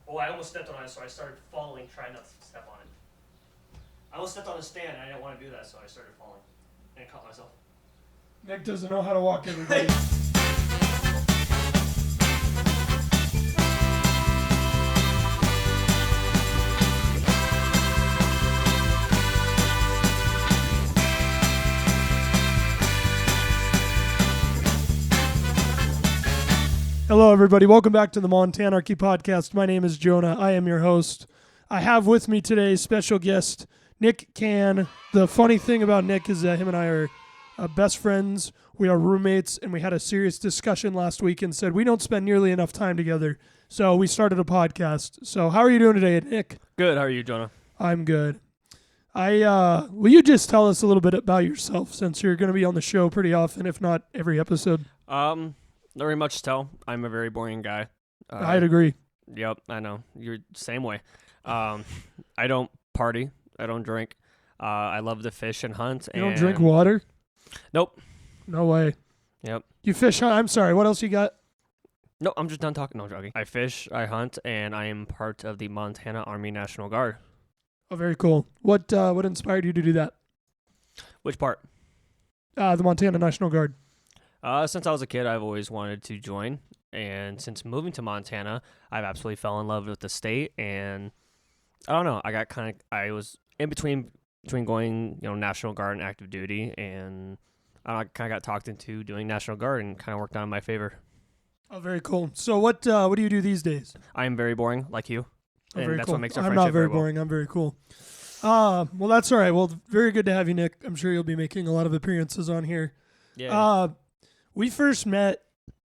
Oh, I almost stepped on it, so I started falling, trying not to step on it. I almost stepped on a stand, and I didn't want to do that, so I started falling and caught myself. Nick doesn't know how to walk, everybody. Hello, everybody. Welcome back to the Montanarchy Podcast. My name is Jonah. I am your host. I have with me today special guest Nick Cann. The funny thing about Nick is that him and I are best friends. We are roommates, and we had a serious discussion last week and said we don't spend nearly enough time together. So we started a podcast. So how are you doing today, Nick? Good. How are you, Jonah? I'm good. Will you just tell us a little bit about yourself, since you're going to be on the show pretty often, if not every episode? Not very much to tell. I'm a very boring guy. I'd agree. Yep, I know. You're the same way. I don't party. I don't drink. I love to fish and hunt. You don't drink water? Nope. No way. Yep. You fish, hunt? I'm sorry. What else you got? No, I'm just done talking. No, I'm joking. I fish, I hunt, and I am part of the Montana Army National Guard. Oh, very cool. What inspired you to do that? Which part? The Montana National Guard. Since I was a kid, I've always wanted to join, and since moving to Montana, I've absolutely fell in love with the state, and I don't know, I was in between going, National Guard and active duty, and I kind of got talked into doing National Guard, and kind of worked out in my favor. Oh, very cool. So what do you do these days? I am very boring, like you, oh, and very that's cool. what makes our I'm friendship not very well. boring. I'm very cool. Well, that's all right. Well, very good to have you, Nick. I'm sure you'll be making a lot of appearances on here. Yeah. We first met,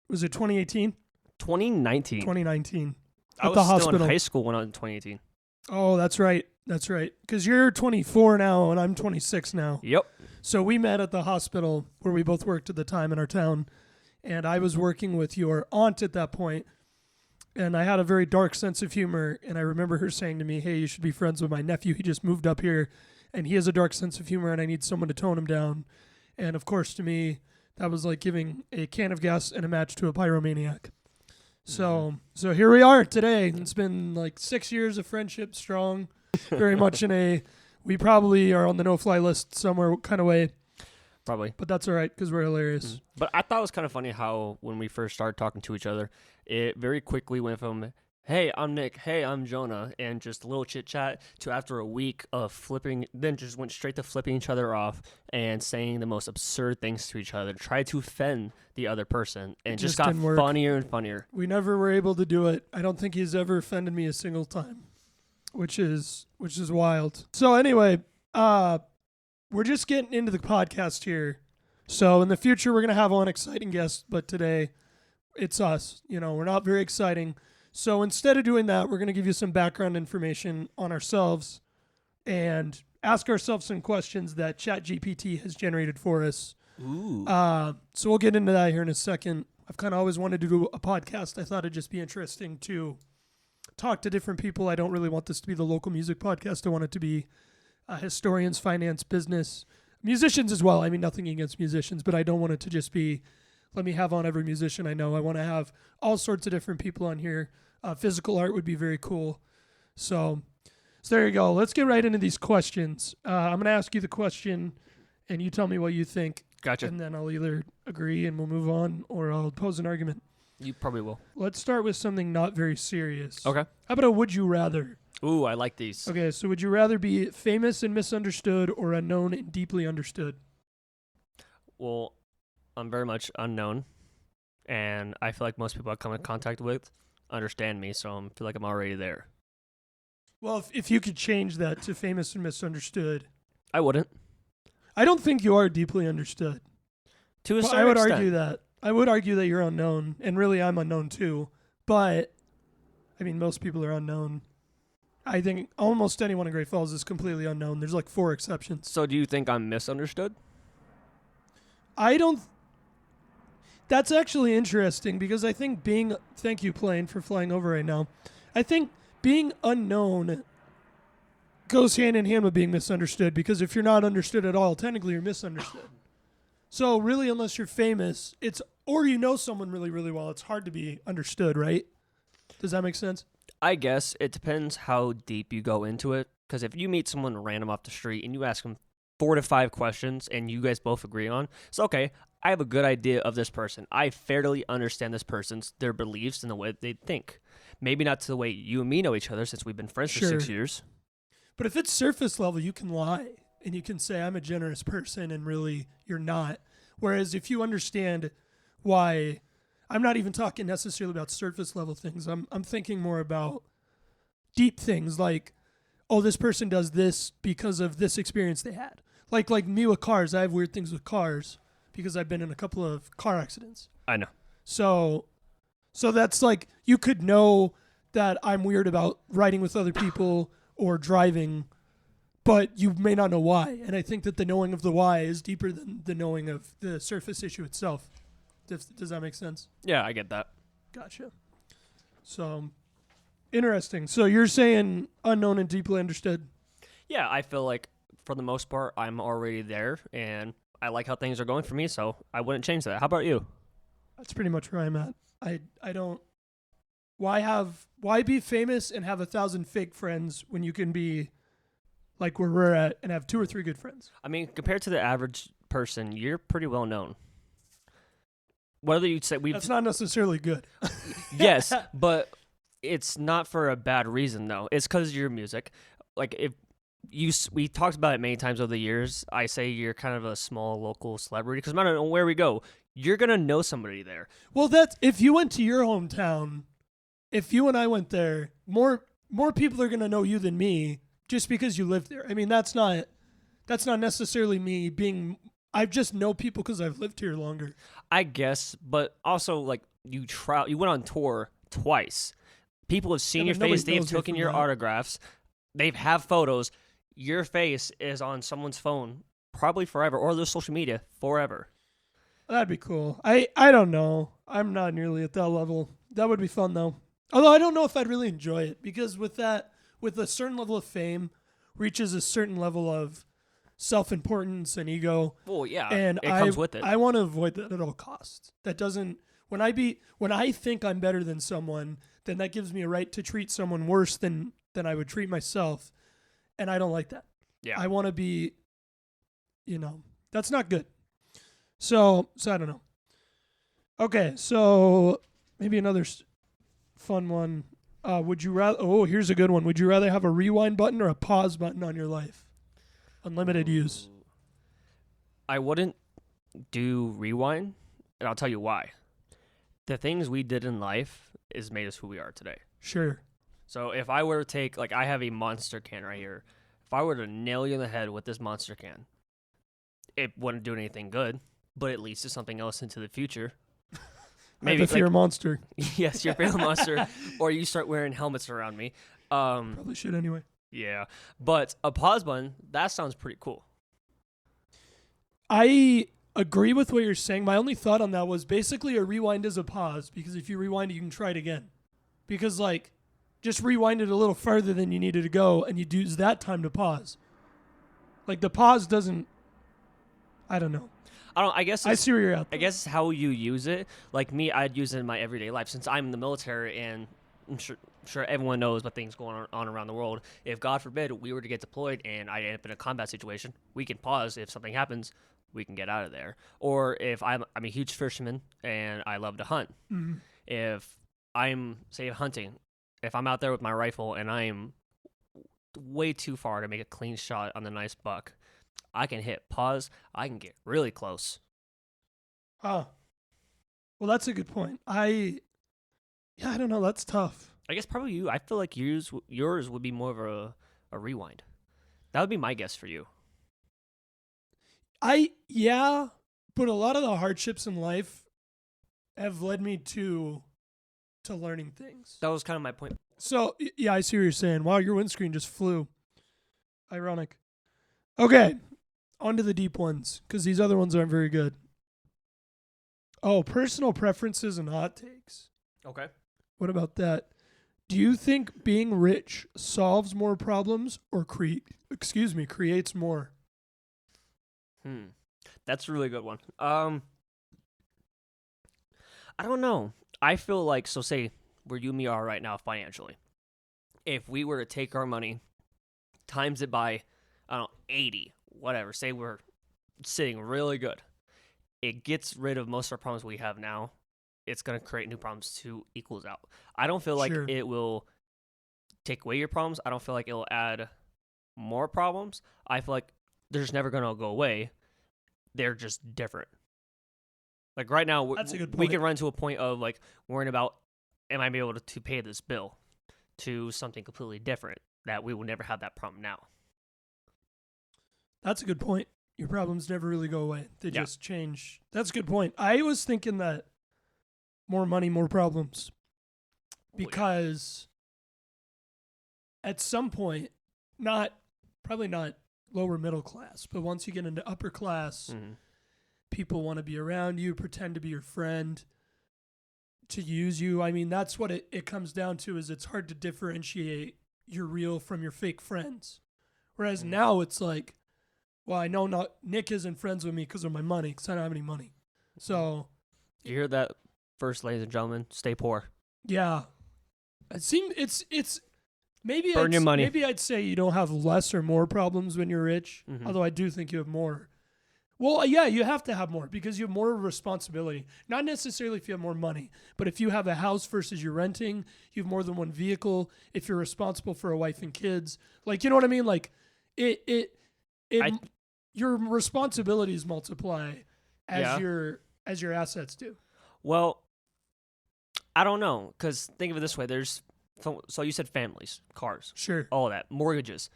was it 2018? 2019. 2019. I was still in high school when I was in 2018. Oh, that's right. That's right. Because you're 24 now and I'm 26 now. Yep. So we met at the hospital where we both worked at the time in our town. And I was working with your aunt at that point. And I had a very dark sense of humor. And I remember her saying to me, hey, you should be friends with my nephew. He just moved up here. And he has a dark sense of humor and I need someone to tone him down. And of course, to me, that was like giving a can of gas and a match to a pyromaniac. So here we are today. It's been like 6 years of friendship strong, very much we probably are on the no-fly list somewhere kind of way. Probably. But that's all right because we're hilarious. But I thought it was kind of funny how when we first started talking to each other, it very quickly went from, hey, I'm Nick, hey, I'm Jonah, and just a little chit-chat to after a week of flipping, then just went straight to flipping each other off and saying the most absurd things to each other, try to offend the other person, and just got funnier and funnier. We never were able to do it. I don't think he's ever offended me a single time, which is wild. So anyway, we're just getting into the podcast here. So in the future, we're going to have on exciting guests, but today it's us. We're not very exciting. So instead of doing that, we're going to give you some background information on ourselves and ask ourselves some questions that ChatGPT has generated for us. Ooh. So we'll get into that here in a second. I've kind of always wanted to do a podcast. I thought it'd just be interesting to talk to different people. I don't really want this to be the local music podcast. I want it to be historians, finance, business, musicians as well. I mean, nothing against musicians, but I don't want it to just be, let me have on every musician I know. I want to have all sorts of different people on here. Physical art would be very cool. So there you go. Let's get right into these questions. I'm going to ask you the question, and you tell me what you think. Gotcha. And then I'll either agree and we'll move on, or I'll pose an argument. You probably will. Let's start with something not very serious. Okay. How about a would you rather? Ooh, I like these. Okay, so would you rather be famous and misunderstood or unknown and deeply understood? Well, I'm very much unknown, and I feel like most people I come in contact with understand me, so I feel like I'm already there. Well, if you could change that to famous and misunderstood. I wouldn't. I don't think you are deeply understood. To a certain I would extent. argue that. I would argue that you're unknown, and really I'm unknown too. But, I mean, most people are unknown. I think almost anyone in Great Falls is completely unknown. There's like 4 exceptions. So do you think I'm misunderstood? I don't... That's actually interesting because I think thank you, plane, for flying over right now. I think being unknown goes hand in hand with being misunderstood, because if you're not understood at all, technically you're misunderstood. So really, unless you're famous, or you know someone really, really well, it's hard to be understood, right? Does that make sense? I guess it depends how deep you go into it. Because if you meet someone random off the street and you ask them 4 to 5 questions and you guys both agree on, it's okay. I have a good idea of this person. I fairly understand this person's their beliefs and the way they think. Maybe not to the way you and me know each other since we've been friends for Sure. 6 years. But if it's surface level, you can lie and you can say, I'm a generous person, and really you're not. Whereas if you understand why, I'm not even talking necessarily about surface level things. I'm thinking more about deep things like, oh, this person does this because of this experience they had. Like me with cars, I have weird things with cars because I've been in a couple of car accidents. I know. So that's like, you could know that I'm weird about riding with other people or driving, but you may not know why. And I think that the knowing of the why is deeper than the knowing of the surface issue itself. Does that make sense? Yeah, I get that. Gotcha. So, interesting. So you're saying unknown and deeply understood. Yeah, I feel like for the most part, I'm already there, and I like how things are going for me, so I wouldn't change that. How about you? That's pretty much where I'm at. I don't. Why be famous and have 1,000 fake friends when you can be like where we're at and have 2 or 3 good friends? I mean, compared to the average person, you're pretty well known. Whether you say That's not necessarily good. yes, but it's not for a bad reason though. It's because of your music. Like we talked about it many times over the years. I say you're kind of a small local celebrity because no matter where we go, you're gonna know somebody there. Well, that's if you went to your hometown. If you and I went there, more people are gonna know you than me just because you live there. I mean, that's not necessarily me being. I just know people because I've lived here longer. I guess, but also like you went on tour twice. People have seen your face. They've taken your autographs. They have photos. Your face is on someone's phone probably forever, or their social media forever. That'd be cool. I don't know. I'm not nearly at that level. That would be fun though. Although I don't know if I'd really enjoy it because with a certain level of fame reaches a certain level of self-importance and ego. Well, yeah, and it comes with it. I want to avoid that at all costs. That doesn't. When I think I'm better than someone, then that gives me a right to treat someone worse than I would treat myself, and I don't like that. Yeah, I want to be. That's not good. So I don't know. Okay, so maybe another fun one. Would you rather? Oh, here's a good one. Would you rather have a rewind button or a pause button on your life? Unlimited use. I wouldn't do rewind, and I'll tell you why. The things we did in life is made us who we are today. Sure. So if I were to take, like, I have a monster can right here. If I were to nail you in the head with this monster can, it wouldn't do anything good, but it leads to something else into the future. Maybe if you're a monster. Yes, you're a monster, or you start wearing helmets around me. Probably should anyway. Yeah, but a pause button, that sounds pretty cool. I agree with what you're saying. My only thought on that was basically a rewind is a pause because if you rewind it, you can try it again. Because just rewind it a little further than you needed to go, and you'd use that time to pause. Like the pause doesn't. I don't know. I guess I see where you're at. I guess it's how you use it. Like me, I'd use it in my everyday life since I'm in the military, and I'm sure everyone knows what things going on around the world. If God forbid we were to get deployed and I end up in a combat situation, we can pause. If something happens, we can get out of there. Or if I'm a huge fisherman and I love to hunt. Mm-hmm. If I'm say hunting, if I'm out there with my rifle and I'm way too far to make a clean shot on the nice buck, I can hit pause. I can get really close. Oh. Well, that's a good point. I don't know. That's tough. I guess probably you. I feel like yours would be more of a rewind. That would be my guess for you. But a lot of the hardships in life have led me to learning things. That was kind of my point. So, yeah, I see what you're saying. Wow, your windscreen just flew. Ironic. Okay, on to the deep ones, because these other ones aren't very good. Oh, personal preferences and hot takes. Okay. What about that? Do you think being rich solves more problems or creates more? That's a really good one. I don't know. I feel like, so say where you and me are right now financially. if we were to take our money, times it by, I don't know, 80, whatever, say we're sitting really good, it gets rid of most of our problems we have now. It's going to create new problems to equals out. I don't feel like Sure. it will take away your problems. I don't feel like it will add more problems. I feel like they're just never going to go away. They're just different. Like right now, That's a good we point. can run to a point of like worrying about, am I be able to pay this bill, to something completely different that we will never have that problem now. That's a good point. Your problems never really go away. They Yeah. just change. That's a good point. I was thinking that more money, more problems. Because at some point, probably not lower middle class, but once you get into upper class, people want to be around you, pretend to be your friend, to use you. I mean, that's what it comes down to, is it's hard to differentiate your real from your fake friends. Whereas now it's like, well, I know not Nick isn't friends with me because of my money, because I don't have any money. So You hear that, first, ladies and gentlemen? Stay poor. yeah, it's maybe Burn your money. Maybe I'd say you don't have less or more problems when you're rich. Although I do think you have more. Well, yeah, you have to have more because you have more responsibility. Not necessarily if you have more money, but if you have a house versus you're renting, you have more than one vehicle. If you're responsible for a wife and kids, like, you know what I mean? Like your responsibilities multiply as your assets do. Well, I don't know, because think of it this way. So you said families, cars, Sure. all of that, mortgages.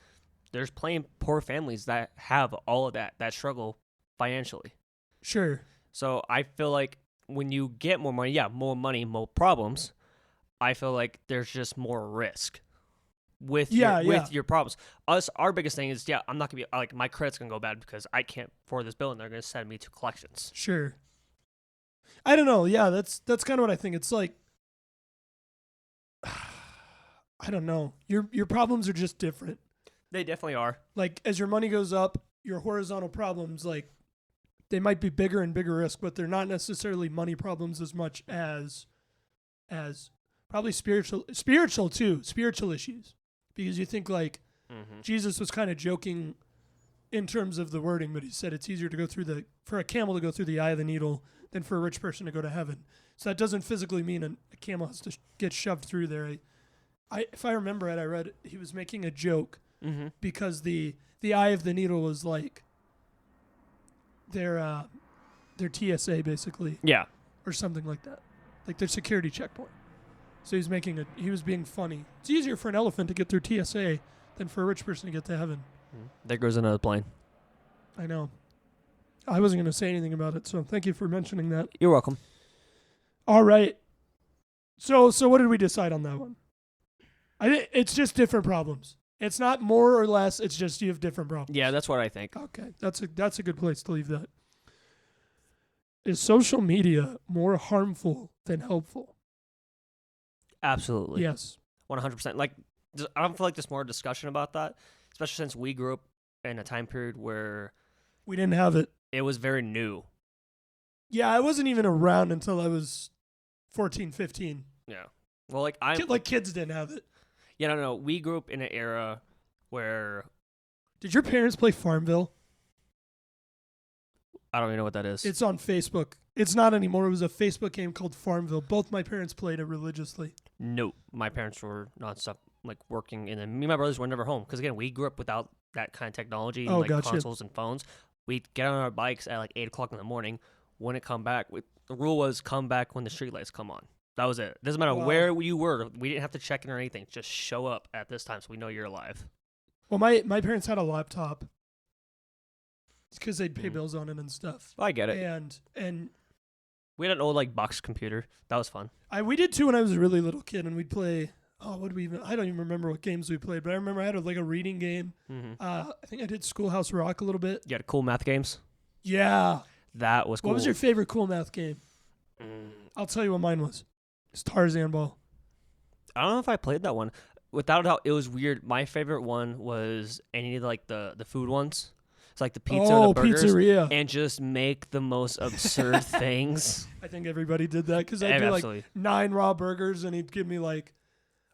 There's plenty of poor families that have all of that struggle financially. Sure. So I feel like when you get more money, more money, more problems, I feel like there's just more risk with your problems. Our biggest thing is, I'm not going to be, like, my credit's going to go bad because I can't afford this bill and they're going to send me to collections. Sure. I don't know. Yeah, that's kind of what I think. It's like, I don't know. Your problems are just different. They definitely are. Like, as your money goes up, your horizontal problems, like, they might be bigger and bigger risk, but they're not necessarily money problems as much as probably spiritual issues. Because you think, like, Jesus was kind of joking in terms of the wording, but he said it's easier to go for a camel to go through the eye of the needle than for a rich person to go to heaven. So that doesn't physically mean a camel has to get shoved through there. If I remember right, I read he was making a joke because the eye of the needle was like their TSA basically. Yeah. Or something like that. Like their security checkpoint. So he was being funny. It's easier for an elephant to get through TSA than for a rich person to get to heaven. There goes another plane. I know. I wasn't going to say anything about it, so thank you for mentioning that. You're welcome. All right. So what did we decide on that one? I think it's just different problems. It's not more or less. It's just you have different problems. Yeah, that's what I think. Okay, that's a good place to leave that. Is social media more harmful than helpful? Absolutely. Yes. 100%. Like, I don't feel like there's more discussion about that, especially since we grew up in a time period where we didn't have it. It was very new. Yeah, I wasn't even around until I was 14, 15. Yeah. Well, like kids didn't have it. Yeah, no. We grew up in an era where... Did your parents play Farmville? I don't even know what that is. It's on Facebook. It's not anymore. It was a Facebook game called Farmville. Both my parents played it religiously. No, my parents were nonstop, like, working, and then me and my brothers were never home. Because, again, we grew up without that kind of technology, and, gotcha. Consoles and phones. We'd get on our bikes at, like, 8 o'clock in the morning. Wouldn't come back. The rule was come back when the streetlights come on. That was it. Doesn't matter where you were. We didn't have to check in or anything. Just show up at this time so we know you're alive. Well, my parents had a laptop. It's because they'd pay bills on it and stuff. I get it. And we had an old, like, box computer. That was fun. We did too when I was a really little kid, and we'd play. I don't even remember what games we played, but I remember I had a reading game. I think I did Schoolhouse Rock a little bit. You had cool math games? Yeah. That was cool. What was your favorite cool math game? I'll tell you what mine was. It's Tarzan Ball. I don't know if I played that one. Without a doubt, it was weird. My favorite one was any of, like, the food ones. It's like the pizza or the burgers. Pizzeria. And just make the most absurd things. I think everybody did that because I'd do like 9 raw burgers and he'd give me like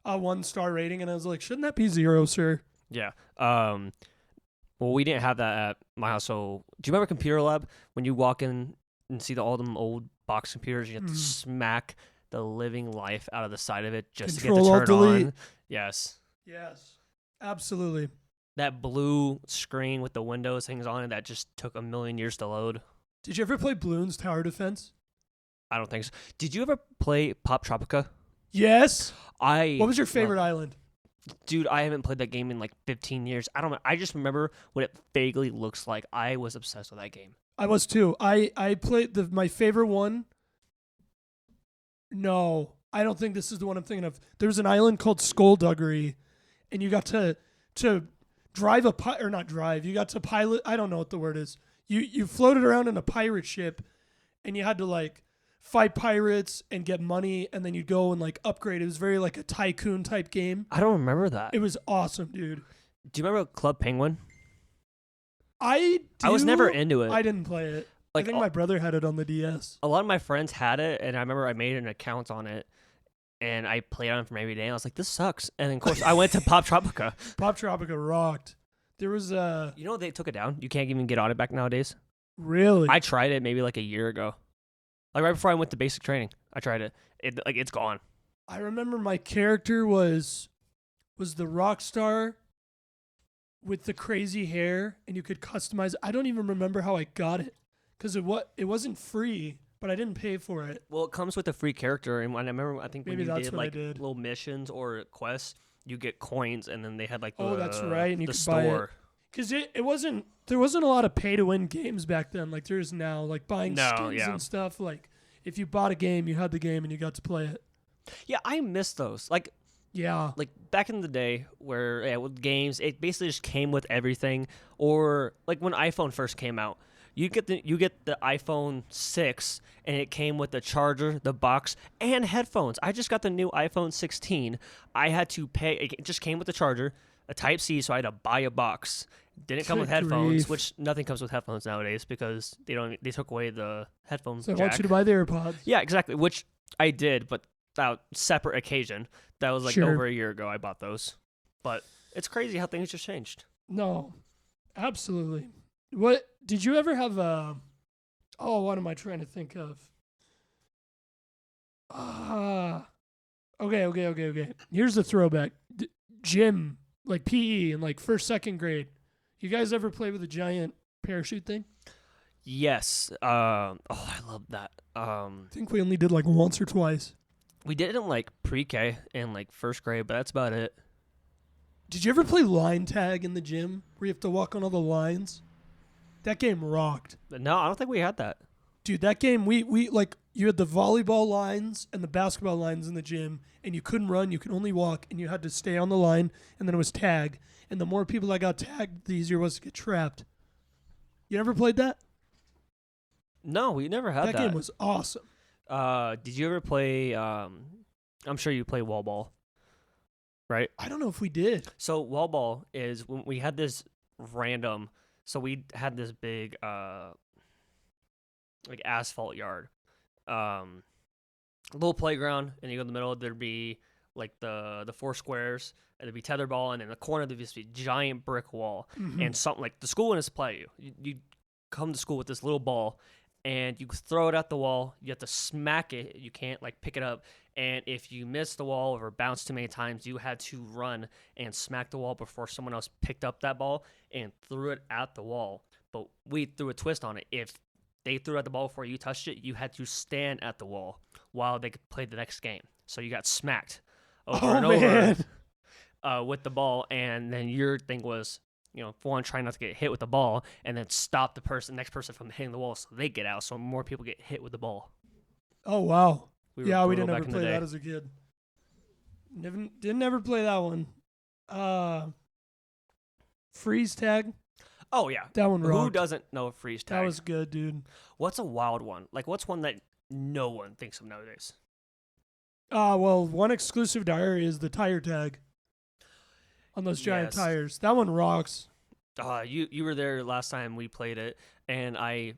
a 1-star rating, and I was like, shouldn't that be 0, sir? Yeah. Well, we didn't have that at my house. So, do you remember Computer Lab when you walk in and see all them old box computers? You have to smack the living life out of the side of it just Control, to get Alt, to turn Delete. on. Yes. Yes, absolutely. That blue screen with the Windows things on it that just took a million years to load. Did you ever play Bloons Tower Defense? I don't think so. Did you ever play Pop Tropica? Yes. What What was your favorite island? Dude, I haven't played that game in like 15 years. I don't know. I just remember what it vaguely looks like. I was obsessed with that game. I was too. I played my favorite one. No, I don't think this is the one I'm thinking of. There was an island called Skullduggery, and you got to drive or not drive. You got to pilot. I don't know what the word is. You floated around in a pirate ship, and you had to like fight pirates and get money, and then you'd go and like upgrade. It was very like a tycoon type game. I don't remember that. It was awesome, dude. Do you remember Club Penguin? I was never into it. I didn't play it. Like, I think my brother had it on the DS. A lot of my friends had it, and I remember I made an account on it, and I played on it for maybe a day, and I was like, this sucks. And then, of course, I went to Pop Tropica. Pop Tropica rocked. There was You know, they took it down. You can't even get on it back nowadays. Really? I tried it maybe like a year ago. Like right before I went to basic training. I tried it. It's gone. I remember my character was the rock star with the crazy hair, and you could customize it. I don't even remember how I got it because it wasn't free, but I didn't pay for it. Well, it comes with a free character, and when I think when Maybe you that's did what I like did. little missions or quests, you get coins, and then they had like That's right, and you the could buy it. store. Because there wasn't a lot of pay to win games back then like there is now, like buying skins and stuff. Like if you bought a game, you had the game and you got to play it. Yeah, I miss those. Like back in the day where with games, it basically just came with everything. Or like when iPhone first came out, you get the iPhone 6 and it came with the charger, the box, and headphones. I just got the new iPhone 16. I had to pay. It just came with the charger, a Type-C, so I had to buy a box. Didn't come with headphones, grief. which nothing comes with headphones nowadays because they took away the headphones So I jack. want you to buy the AirPods. Yeah, exactly, which I did, but that separate occasion. That was like Sure. over a year ago I bought those. But it's crazy how things just changed. No, absolutely. What did you ever have? What am I trying to think of? Okay. Here's the throwback. Gym, like PE in like first, second grade. You guys ever play with a giant parachute thing? Yes. I love that. I think we only did like once or twice. We did it in like pre-K and like first grade, but that's about it. Did you ever play line tag in the gym where you have to walk on all the lines? That game rocked. But no, I don't think we had that. Dude, that game, we like, you had the volleyball lines and the basketball lines in the gym, and you couldn't run, you could only walk, and you had to stay on the line, and then it was tag. And the more people that got tagged, the easier it was to get trapped. You never played that? No, we never had that. That game was awesome. Did you ever play, I'm sure you play wall ball, right? I don't know if we did. So wall ball is when we had this random, so we had this big, like asphalt yard, little playground, and you go in the middle, there'd be like the 4 squares, and there'd be tetherball, and in the corner there'd just be a giant brick wall, and something like the school wouldn't supply you come to school with this little ball, and you throw it at the wall. You have to smack it. You can't like pick it up. And if you miss the wall or bounce too many times, you had to run and smack the wall before someone else picked up that ball and threw it at the wall. But we threw a twist on it. If they threw at the ball before you touched it, you had to stand at the wall while they could play the next game. So you got smacked over and over with the ball. And then your thing was, for one, try not to get hit with the ball, and then stop the next person from hitting the wall so they get out, so more people get hit with the ball. Oh, wow. We didn't ever play that as a kid. Didn't ever play that one. Freeze tag. Oh, yeah. That one rocked. Who doesn't know freeze tag? That was good, dude. What's a wild one? Like, what's one that no one thinks of nowadays? Well, one exclusive to our area is the tire tag on those giant tires. That one rocks. You were there last time we played it, and I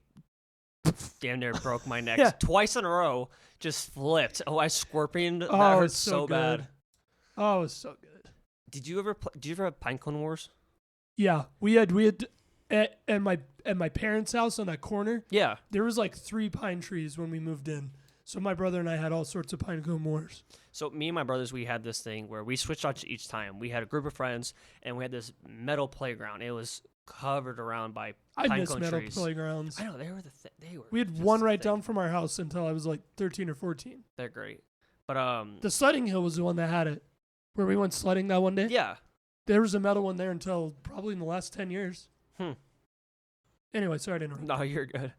damn near broke my neck twice in a row. Just flipped. Oh, I scorpioned. That hurt so bad. Oh, it was so good. Did you ever have Pinecone Wars? Yeah, we had at my parents' house on that corner. Yeah. There was like 3 pine trees when we moved in. So my brother and I had all sorts of pinecone wars. So me and my brothers, we had this thing where we switched out each time. We had a group of friends, and we had this metal playground. It was covered around by I pinecone miss metal trees. playgrounds. I know they were they were. We had just one the right thing. down from our house until I was like 13 or 14. They're great, but The sledding hill was the one that had it, where we went sledding that one day. yeah. There was a metal one there until probably in the last 10 years. Hmm. Anyway, sorry to interrupt. No, you're good.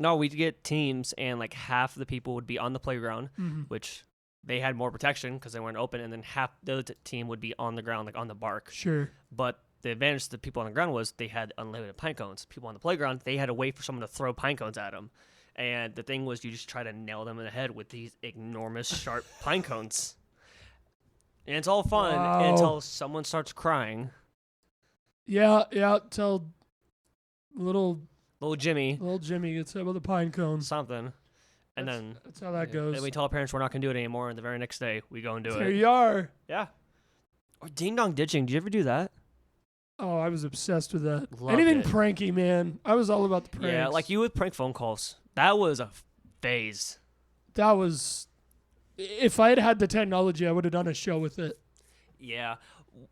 No, we'd get teams, and like half the people would be on the playground, Mm-hmm. which they had more protection because they weren't open, and then half the other team would be on the ground, like on the bark. Sure. But the advantage to the people on the ground was they had unlimited pine cones. People on the playground, they had to wait for someone to throw pine cones at them. And the thing was, you just try to nail them in the head with these enormous, sharp pine cones. And it's all fun Wow. until someone starts crying. Yeah. Till little Little Jimmy gets hit with a pine cone. something. And then That's how that goes. then we tell our parents we're not going to do it anymore. And the very next day, we go and do There it. you are. Yeah. Or ding dong ditching. Did you ever do that? Oh, I was obsessed with that. Loved Anything it. pranky, man. I was all about the pranks. Yeah, like you with prank phone calls. That was a phase. That was. If I had had the technology, I would have done a show with it. Yeah.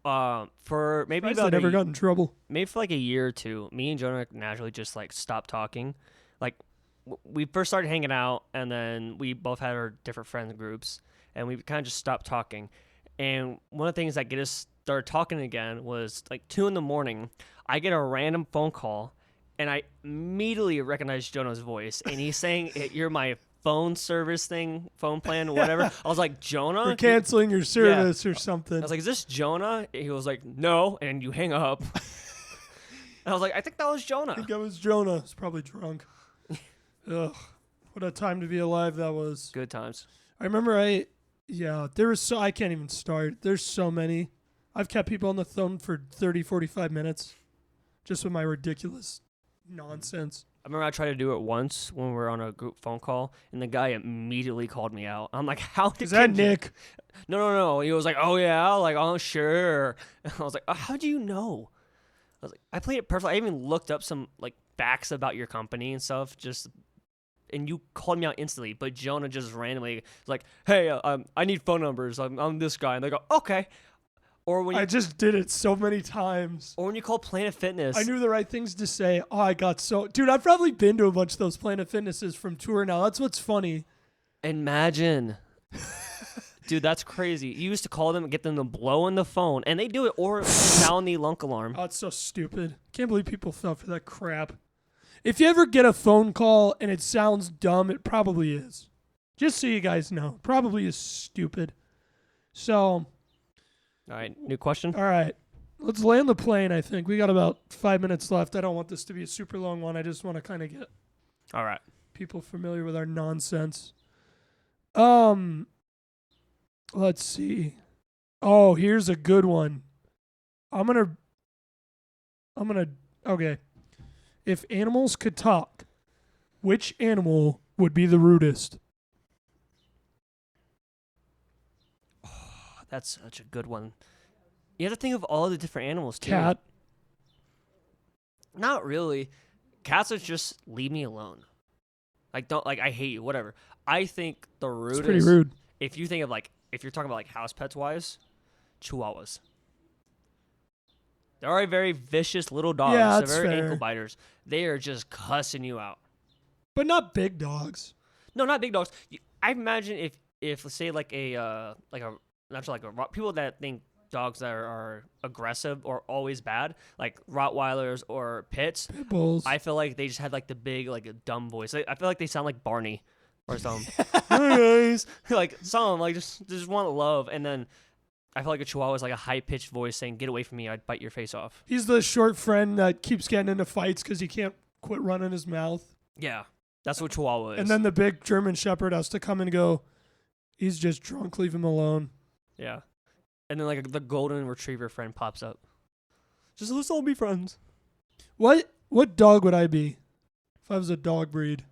For maybe I about never got in trouble. maybe for like a year or two, me and Jonah naturally just like stopped talking. Like we first started hanging out, and then we both had our different friend groups, and we kind of just stopped talking. And one of the things that get us started talking again was like 2 a.m. I get a random phone call, and I immediately recognize Jonah's voice, and he's saying, "You're my phone service thing, phone plan, whatever." I was like, "Jonah?" We're canceling your service or something. I was like, "Is this Jonah?" And he was like, "No," and you hang up. And I was like, "I think that was I Jonah." think that was Jonah. He's probably drunk. Ugh. What a time to be alive that was. Good times. I remember there was I can't even start. There's so many. I've kept people on the phone for 30, 45 minutes just with my ridiculous nonsense. I remember I tried to do it once when we were on a group phone call, and the guy immediately called me out. I'm like, "How did Is that Nick? No. He was like, "Oh yeah," like, "Oh sure." And I was like, "How do you know?" I was like, "I played it perfectly. I even looked up some like facts about your company and stuff, and you called me out instantly." But Jonah just randomly was like, "Hey, I need phone numbers. I'm this guy," and they go, "Okay." Or when you I just did it so many times. or when you call Planet Fitness, I knew the right things to say. Oh, I got dude, I've probably been to a bunch of those Planet Fitnesses from tour now. That's what's funny. imagine. Dude, that's crazy. You used to call them and get them to blow in the phone, and they do it or sound the lunk alarm. Oh, it's so stupid. Can't believe people fell for that crap. If you ever get a phone call and it sounds dumb, it probably is. Just so you guys know. Probably is stupid. So, All right, new question. all right. Let's land the plane, I think. We got about 5 minutes left. I don't want this to be a super long one. I just want to kind of get All right. people familiar with our nonsense. Let's see. Oh, here's a good one. Okay. If animals could talk, which animal would be the rudest? That's such a good one. You have to think of all the different animals too. Cat. Not really. Cats are just leave me alone. Like don't like I hate you, whatever. I think the It's rudest. pretty rude. If you think of like if you're talking about like house pets wise, Chihuahuas. They're very vicious little dogs. Yeah, They're that's very fair. ankle biters. They are just cussing you out. But not big dogs. No, not big dogs. I imagine if let's say like a people that think dogs that are aggressive or always bad, like Rottweilers or Pits, Pit bulls. I feel like they just had like the big like a dumb voice. I feel like they sound like Barney or something. Hi guys, like some like just want love, and then I feel like a Chihuahua is like a high pitched voice saying, "Get away from me! I'd bite your face off." He's the short friend that keeps getting into fights because he can't quit running his mouth. Yeah, that's what Chihuahua is. And then the big German Shepherd has to come and go, he's just drunk, leave him alone. yeah, and then like the golden retriever friend pops up. Just let's all be friends. What dog would I be if I was a dog breed?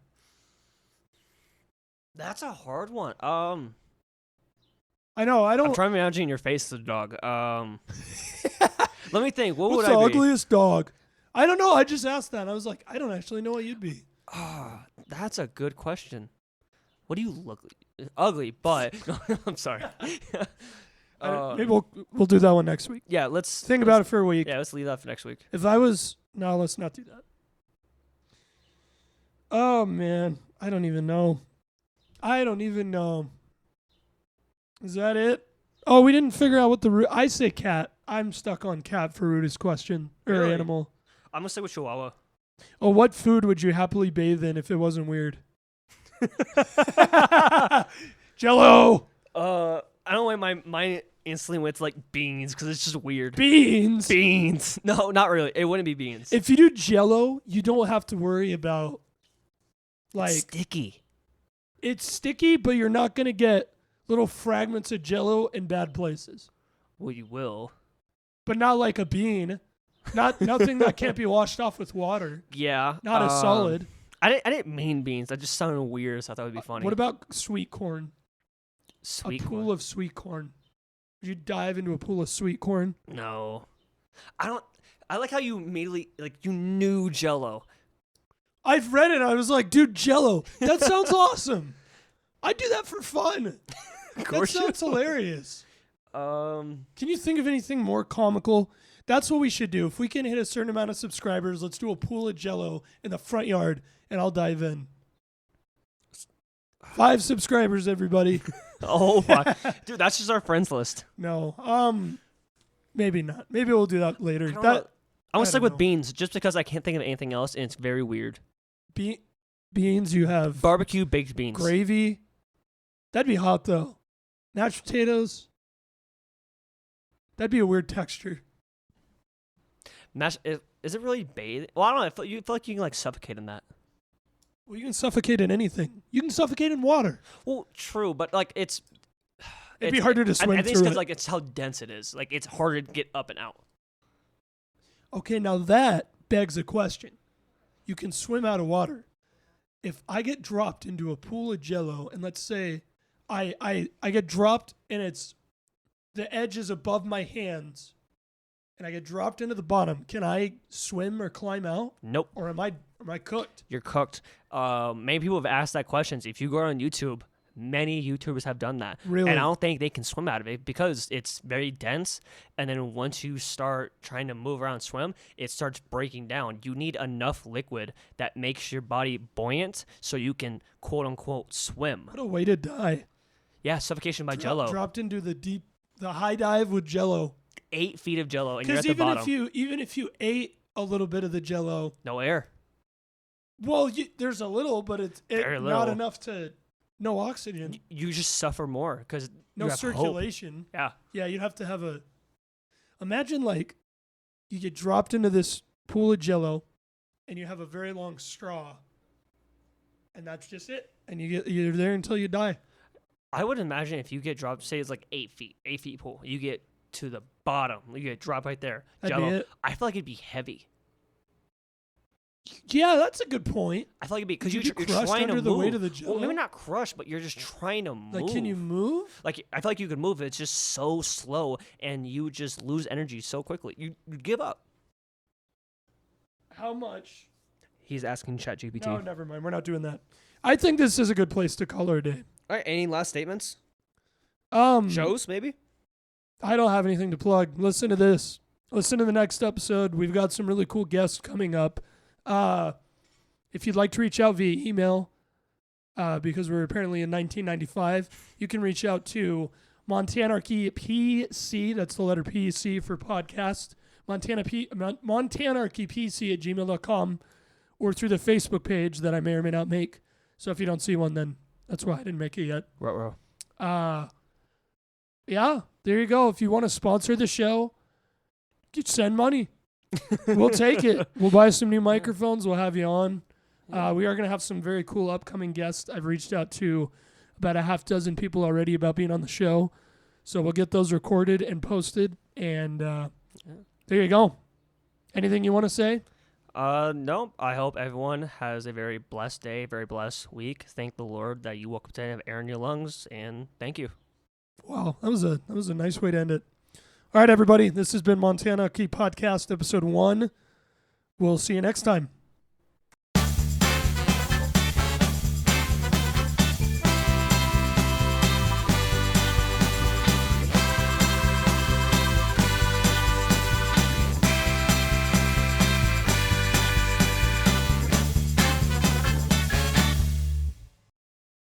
That's a hard one. I know. I I'm don't. trying to imagine your face as a dog. Let me think. What would What's the I be? ugliest dog? I don't know. I just asked that. I was like, I don't actually know what you'd be. That's a good question. What do you look like? Ugly, but I'm sorry. Maybe we'll do that one next week. Yeah, let's Think about it for a week. Yeah, let's leave that for next week. If I was no, let's not do that. Oh man, I don't even know. Is that it? Oh, we didn't figure out what the I say cat. I'm stuck on cat for rudest question or Really? animal. I'm gonna say with Chihuahua. Oh, what food would you happily bathe in if it wasn't weird? Jello. I don't know why my instantly went to like beans because it's just weird. Beans. Beans. No, not really. It wouldn't be beans. If you do Jello, you don't have to worry about like It's sticky. it's sticky, but you're not gonna get little fragments of Jello in bad places. Well, you will. But not like a bean. Nothing that can't be washed off with water. Yeah. Not a solid. I didn't mean beans. That just sounded weird, so I thought it would be funny. What about sweet corn? Sweet a pool corn? of sweet corn. Would you dive into a pool of sweet corn? No. I don't. I like how you immediately you knew Jello. I've read it. I was like, dude, Jello. That sounds awesome. I do that for fun. Of course That sounds hilarious. Can Can you think of anything more comical? That's what we should do. If we can hit a certain amount of subscribers, let's do a pool of Jello in the front yard, and I'll dive in. 5 subscribers, everybody. Oh my, dude, that's just our friends list. No, maybe not. Maybe we'll do that later. I don't That know. I want to stick don't with know. beans just because I can't think of anything else, and it's very weird. beans. You have Barbecue baked beans. gravy. That'd be hot though. Mashed potatoes. That'd be a weird texture. Is it really bathed? Well, I don't know. You feel like you can like suffocate in that. Well, you can suffocate in anything. You can suffocate in water. Well, true, but like It'd be harder to swim I think it's through because it. like it's how dense it is. Like it's harder to get up and out. Okay, now that begs a question. You can swim out of water. If I get dropped into a pool of Jello, and let's say I get dropped and the edge is above my hands, and I get dropped into the bottom, can I swim or climb out? Nope, Or am I cooked? you're cooked. Many people have asked that question. If you go on YouTube, many YouTubers have done that. Really? And I don't think they can swim out of it because it's very dense. And then once you start trying to move around and swim, it starts breaking down. You need enough liquid that makes your body buoyant so you can quote unquote swim. What a way to die. Yeah, suffocation by Jello. Dropped into the high dive with Jello. 8 feet of Jello and you're at Because the bottom. even if you ate a little bit of the Jello, No air. well, there's a little, but it's Very not little. enough to no oxygen, You just suffer more because no circulation. Yeah. Yeah, you'd have to have imagine like you get dropped into this pool of Jello, and you have a very long straw, and that's just it, and you're there until you die. I would imagine if you get dropped, say it's like 8 feet pool, you get to the bottom, you get dropped right there. That'd be Jello. it. I feel like it'd be heavy. Yeah, that's a good point. I feel like it'd be because You'd you're be trying crushed to under move. the weight of the Jello. Well, maybe not crushed, but you're just trying to move. Like, can you move? Like, I feel like you could move. It's just so slow, and you just lose energy so quickly. You give up. How much? He's asking ChatGPT. No, never mind. We're not doing that. I think this is a good place to call our day. All right. Any last statements? Shows maybe. I don't have anything to plug. Listen to this. Listen to the next episode. We've got some really cool guests coming up. If you'd like to reach out via email, because we're apparently in 1995, you can reach out to Montanarchy PC. That's the letter PC for podcast. Montanarchypc@gmail.com, or through the Facebook page that I may or may not make. So if you don't see one, then that's why I didn't make it yet. Right. Yeah, there you go. If you want to sponsor the show, you send money. We'll take it. We'll buy some new microphones. We'll have you on. We are going to have some very cool upcoming guests. I've reached out to about a half dozen people already about being on the show. So we'll get those recorded and posted. And there you go. Anything you want to say? No. I hope everyone has a very blessed day, very blessed week. Thank the Lord that you woke up today and have air in your lungs, and thank you. Wow, that was a nice way to end it. All right, everybody, this has been Montana Key Podcast, episode 1. We'll see you next time.